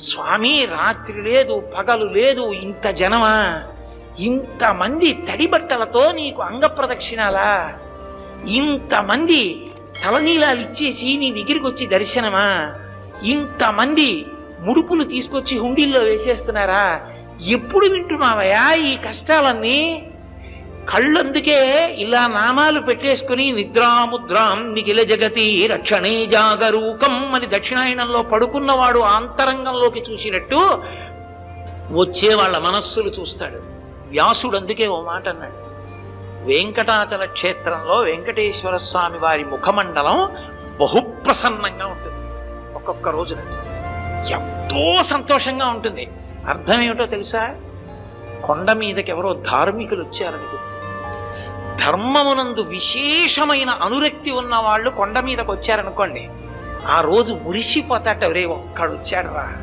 స్వామి రాత్రి లేదు పగలు లేదు, ఇంత జనమా, ఇంతమంది తడి బట్టలతో నీకు అంగ ప్రదక్షిణాలా, ఇంతమంది తలనీలాలు ఇచ్చేసి నీ దగ్గరికి వచ్చి దర్శనమా, ఇంతమంది ముడుపులు తీసుకొచ్చి హుండీల్లో వేసేస్తున్నారా, ఎప్పుడు వింటున్నావయ్యా ఈ కష్టాలన్నీ? కళ్ళందుకే ఇలా నామాలు పెట్టేసుకుని నిద్రాముద్రాం నిఖిల జగతి రక్షణే జాగరూకం అని దక్షిణాయనంలో పడుకున్నవాడు ఆంతరంగంలోకి చూసినట్టు వచ్చే వాళ్ళ మనస్సులు చూస్తాడు. వ్యాసుడు అందుకే ఓ మాట అన్నాడు, వెంకటాచల క్షేత్రంలో వెంకటేశ్వర స్వామి వారి ముఖమండలం బహుప్రసన్నంగా ఉంటుంది. ఒక్కొక్క రోజున ఎంతో సంతోషంగా ఉంటుంది. అర్థం ఏమిటో తెలుసా? కొండ మీదకి ఎవరో ధార్మికులు వచ్చారని గుర్తు. ధర్మమునందు విశేషమైన అనురక్తి ఉన్న వాళ్ళు కొండ మీదకి వచ్చారనుకోండి, ఆ రోజు మురిసిపోతాట, రే ఒక్కడు వచ్చాడు రా